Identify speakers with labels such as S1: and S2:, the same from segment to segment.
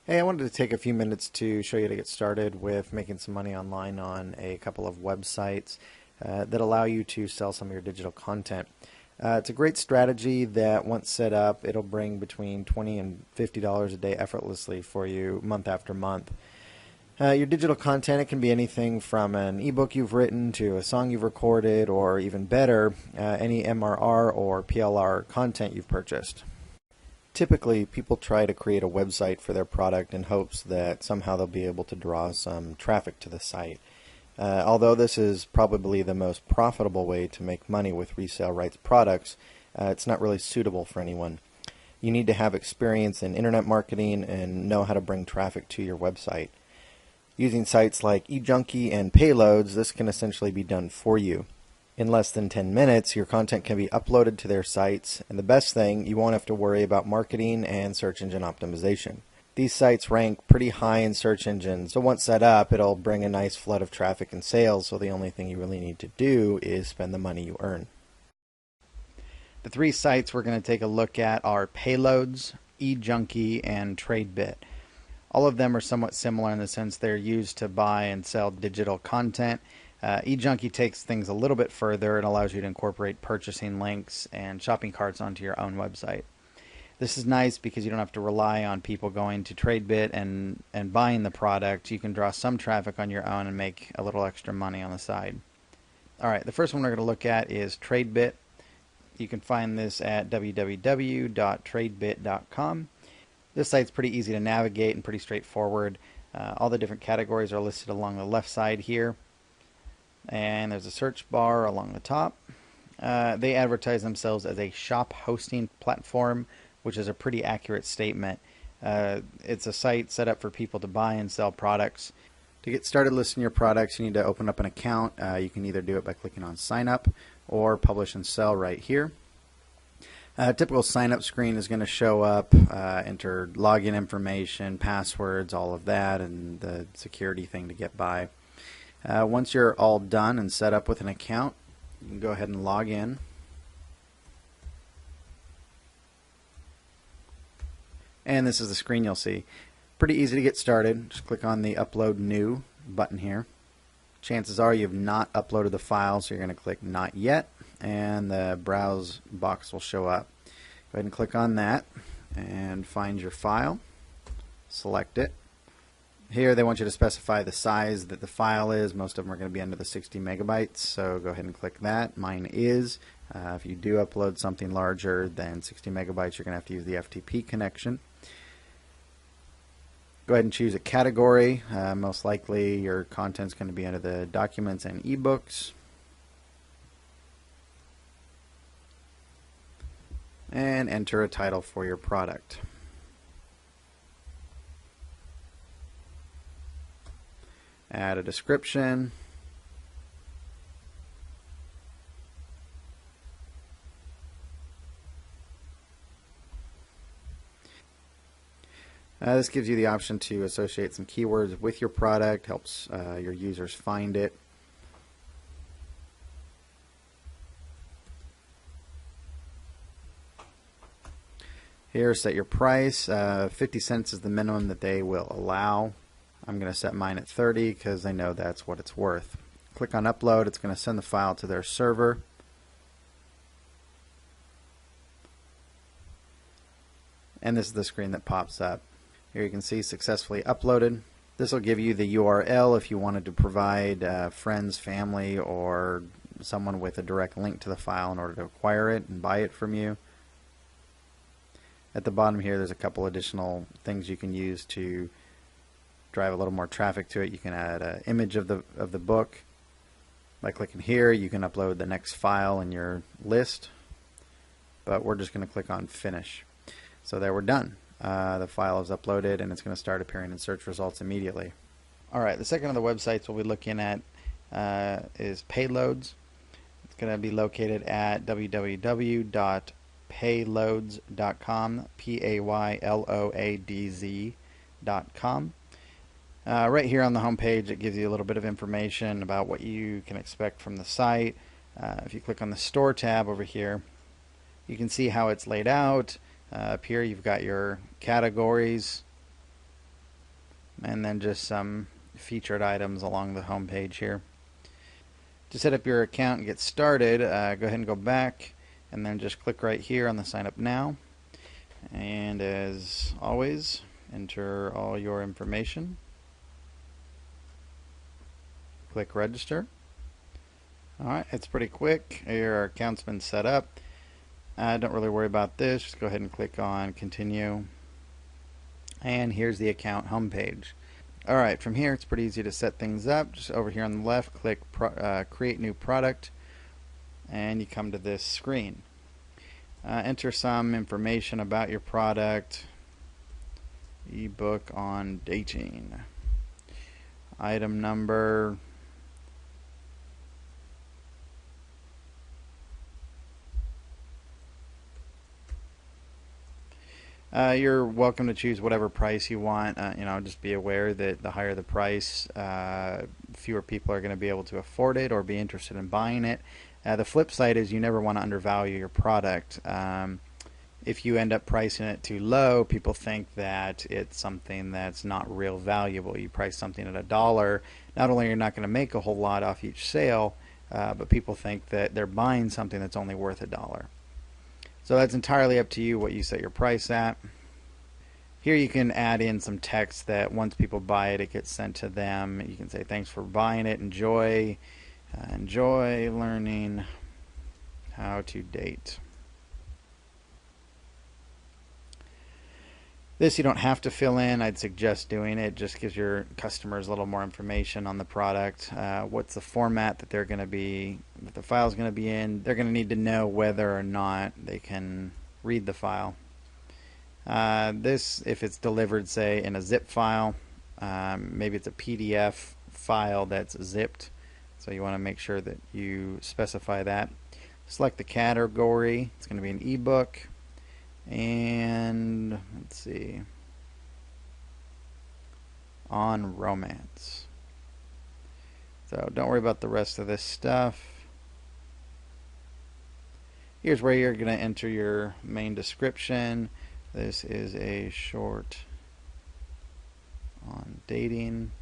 S1: Hey, I wanted to take a few minutes to show you how to get started with making some money online on a couple of websites that allow you to sell some of your digital content. It's a great strategy that once set up, it'll bring between $20 and $50 a day effortlessly for you month after month. Your digital content, it can be anything from an ebook you've written to a song you've recorded, or even better, any MRR or PLR content you've purchased. Typically, people try to create a website for their product in hopes that somehow they'll be able to draw some traffic to the site. Although this is probably the most profitable way to make money with resale rights products, it's not really suitable for anyone. You need to have experience in internet marketing and know how to bring traffic to your website. Using sites like eJunkie and Payloads, this can essentially be done for you. In less than 10 minutes, your content can be uploaded to their sites, and the best thing, you won't have to worry about marketing and search engine optimization. These sites rank pretty high in search engines, so once set up, it'll bring a nice flood of traffic and sales, so the only thing you really need to do is spend the money you earn. The three sites we're going to take a look at are Payloads, eJunkie, and TradeBit. All of them are somewhat similar in the sense they're used to buy and sell digital content. eJunkie takes things a little bit further and allows you to incorporate purchasing links and shopping carts onto your own website. This is nice because you don't have to rely on people going to TradeBit and buying the product. You can draw some traffic on your own and make a little extra money on the side. Alright, the first one we're going to look at is TradeBit. You can find this at www.tradebit.com. This site's pretty easy to navigate and pretty straightforward. All the different categories are listed along the left side here. And there's a search bar along the top. They advertise themselves as a shop hosting platform, which is a pretty accurate statement. It's a site set up for people to buy and sell products. To get started listing your products, you need to open up an account. You can either do it by clicking on sign up or publish and sell right here. A typical sign up screen is going to show up, enter login information, passwords, all of that, and the security thing to get by. Once you're all done and set up with an account, you can go ahead and log in. And this is the screen you'll see. Pretty easy to get started. Just click on the Upload New button here. Chances are you've not uploaded the file, so you're going to click Not Yet, and the Browse box will show up. Go ahead and click on that and find your file. Select it. Here they want you to specify the size that the file is. Most of them are going to be under the 60 megabytes, so go ahead and click that. Mine is. If you do upload something larger than 60 megabytes, you're going to have to use the FTP connection. Go ahead and choose a category. Most likely your content's going to be under the documents and ebooks. And enter a title for your product. Add a description. This gives you the option to associate some keywords with your product, helps your users find it. Here, set your price. 50 cents is the minimum that they will allow. I'm going to set mine at 30 because I know that's what it's worth. Click on Upload. It's going to send the file to their server. And this is the screen that pops up. Here you can see successfully uploaded. This will give you the URL if you wanted to provide friends, family, or someone with a direct link to the file in order to acquire it and buy it from you. At the bottom here, there's a couple additional things you can use to drive a little more traffic to it. You can add an image of the book. By clicking here, you can upload the next file in your list, but we're just going to click on Finish. So there, we're done. The file is uploaded and it's going to start appearing in search results immediately. Alright, the second of the websites we'll be looking at is Payloads. It's going to be located at www.payloads.com, Payloadz.com. Right here on the home page, it gives you a little bit of information about what you can expect from the site. If you click on the Store tab over here, you can see how it's laid out. Up here you've got your categories, and then just some featured items along the home page here. To set up your account and get started, go ahead and go back and then just click right here on the sign up now, and as always, enter all your information, click register. Alright, it's pretty quick. Your account's been set up. Don't really worry about this, just go ahead and click on continue, and here's the account homepage. Alright, from here it's pretty easy to set things up. Just over here on the left, click create new product, and you come to this screen. Enter some information about your product. Ebook on dating. Item number. You're welcome to choose whatever price you want. Just be aware that the higher the price, fewer people are going to be able to afford it or be interested in buying it. The flip side is you never want to undervalue your product. If you end up pricing it too low, people think that it's something that's not real valuable. You price something at $1, not only are you not going to make a whole lot off each sale, but people think that they're buying something that's only worth $1. So that's entirely up to you what you set your price at. Here you can add in some text that once people buy it, it gets sent to them. You can say thanks for buying it, enjoy learning how to date. This you don't have to fill in. I'd suggest doing it. Just gives your customers a little more information on the product. What's the format that that the file's going to be in. They're going to need to know whether or not they can read the file. This, if it's delivered, say, in a zip file, maybe it's a PDF file that's zipped. So you want to make sure that you specify that. Select the category. It's going to be an ebook. And let's see, on romance. So don't worry about the rest of this stuff. Here's where you're going to enter your main description. This is a short on dating.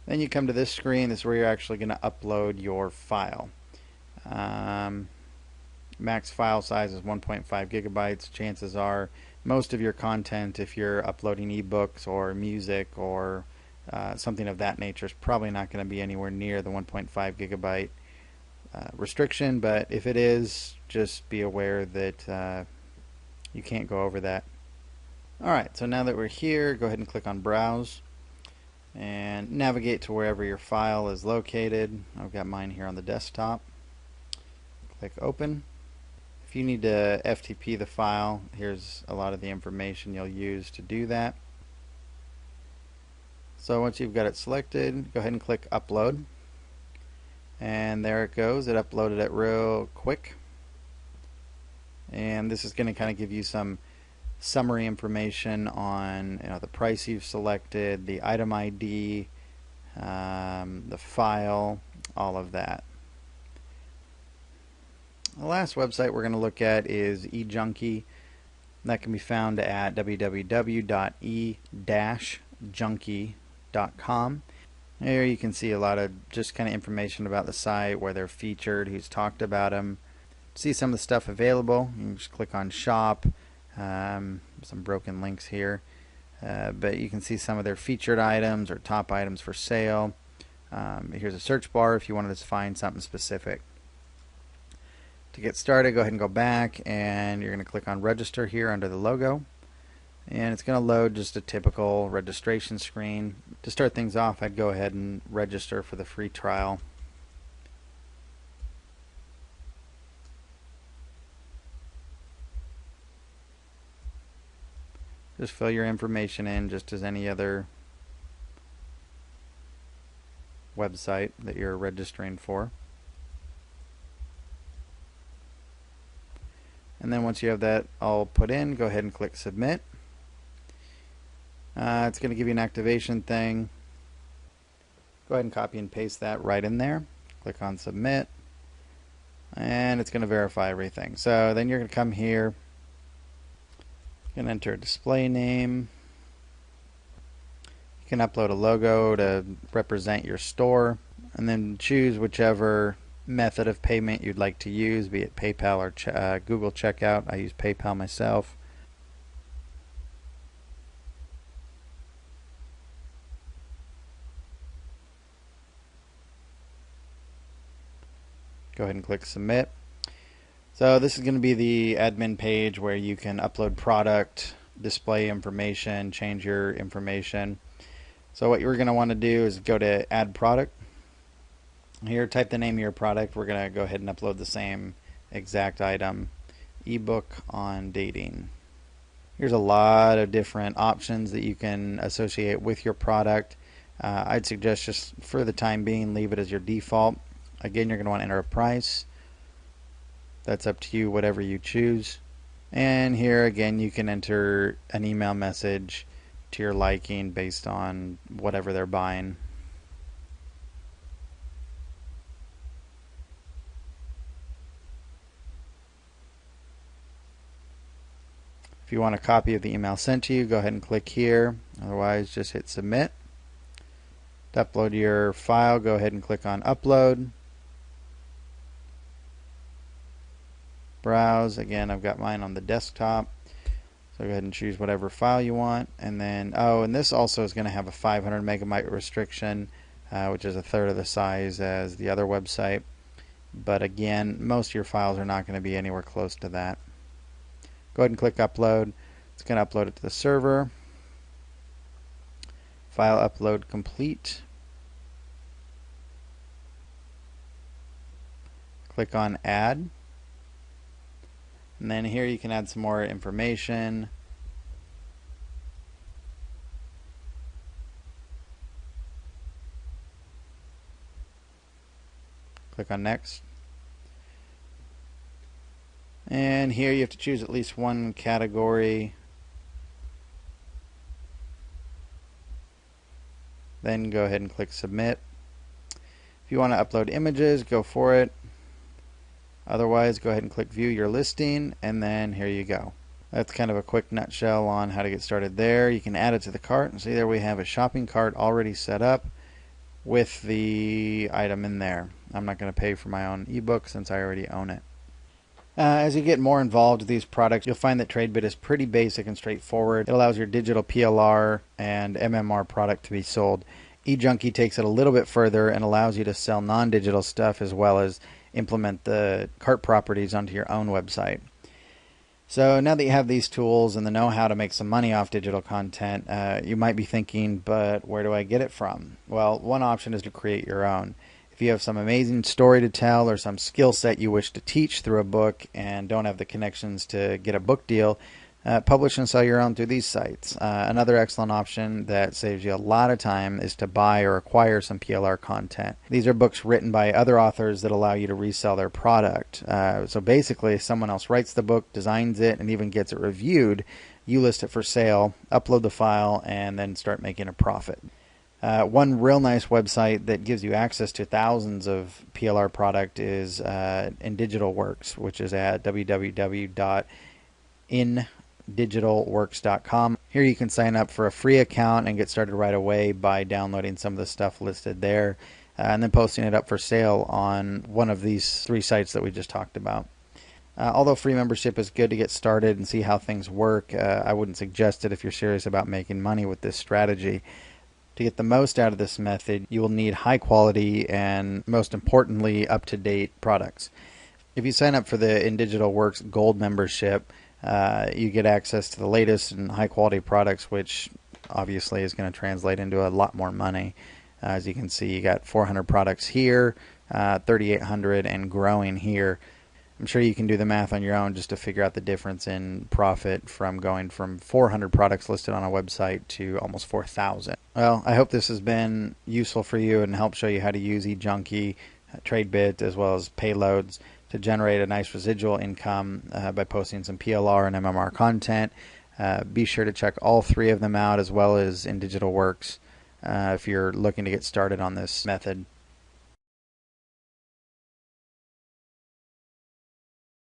S1: Then you come to this screen. This is where you're actually going to upload your file. Max file size is 1.5 gigabytes. Chances are most of your content, if you're uploading ebooks or music or something of that nature, is probably not going to be anywhere near the 1.5 gigabyte restriction. But if it is, just be aware that you can't go over that. Alright, so now that we're here, go ahead and click on Browse and navigate to wherever your file is located. I've got mine here on the desktop. Click Open. If you need to FTP the file, here's a lot of the information you'll use to do that. So once you've got it selected, go ahead and click Upload. And there it goes. It uploaded it real quick. And this is going to kind of give you some summary information on the price you've selected, the item ID, the file, all of that. The last website we're going to look at is eJunkie. That can be found at www.e-junkie.com. Here you can see a lot of just kind of information about the site, where they're featured, who's talked about them. See some of the stuff available. You can just click on Shop. Some broken links here, but you can see some of their featured items or top items for sale. Here's a search bar if you wanted to find something specific. To get started, go ahead and go back, and you're going to click on Register here under the logo, and it's going to load just a typical registration screen. To start things off, I'd go ahead and register for the free trial. Just fill your information in just as any other website that you're registering for. And And then once you have that all put in, go ahead and click submit. It's going to give you an activation thing. Go ahead and copy and paste that right in there. Click on submit. And it's going to verify everything. So then you're going to come here. You can enter a display name. You can upload a logo to represent your store. And then choose whichever method of payment you'd like to use, be it PayPal or Google Checkout. I use PayPal myself. Go ahead and click submit. So this is going to be the admin page where you can upload product, display information, change your information. So what you're going to want to do is go to add product. Here, type the name of your product. We're going to go ahead and upload the same exact item, ebook on dating. Here's a lot of different options that you can associate with your product. I'd suggest just for the time being, leave it as your default. Again, you're going to want to enter a price. That's up to you, whatever you choose. And here again, you can enter an email message to your liking based on whatever they're buying. If you want a copy of the email sent to you, go ahead and click here. Otherwise, just hit submit. To upload your file, go ahead and click on upload. Browse. Again, I've got mine on the desktop. So go ahead and choose whatever file you want. And then, and this also is going to have a 500 megabyte restriction, which is a third of the size as the other website. But again, most of your files are not going to be anywhere close to that. Go ahead and click upload. It's going to upload it to the server. File upload complete. Click on add. And then here you can add some more information. Click on next. And here you have to choose at least one category. Then go ahead and click submit. If you want to upload images, go for it. Otherwise, go ahead and click view your listing, and then here you go. That's kind of a quick nutshell on how to get started there. You can add it to the cart, and see there we have a shopping cart already set up with the item in there. I'm not going to pay for my own ebook since I already own it. As you get more involved with these products, you'll find that TradeBit is pretty basic and straightforward. It allows your digital PLR and MMR product to be sold. eJunkie takes it a little bit further and allows you to sell non-digital stuff as well as implement the cart properties onto your own website. So now that you have these tools and the know-how to make some money off digital content, you might be thinking, but where do I get it from? Well, one option is to create your own. If you have some amazing story to tell or some skill set you wish to teach through a book and don't have the connections to get a book deal, publish and sell your own through these sites. Another excellent option that saves you a lot of time is to buy or acquire some PLR content. These are books written by other authors that allow you to resell their product. So basically, someone else writes the book, designs it, and even gets it reviewed. You list it for sale, upload the file, and then start making a profit. One real nice website that gives you access to thousands of PLR product is In Digital Works, which is at www.indigitalworks.com. Here you can sign up for a free account and get started right away by downloading some of the stuff listed there and then posting it up for sale on one of these three sites that we just talked about. Although free membership is good to get started and see how things work, I wouldn't suggest it if you're serious about making money with this strategy. To get the most out of this method, you will need high quality and, most importantly, up-to-date products. If you sign up for the In Digital Works Gold membership, you get access to the latest and high-quality products, which obviously is going to translate into a lot more money. As you can see, you got 400 products here, 3,800 and growing here. I'm sure you can do the math on your own just to figure out the difference in profit from going from 400 products listed on a website to almost 4,000. Well, I hope this has been useful for you and helped show you how to use eJunkie, TradeBit, as well as Payloads to generate a nice residual income by posting some PLR and MMR content. Be sure to check all three of them out, as well as in Digital Works if you're looking to get started on this method.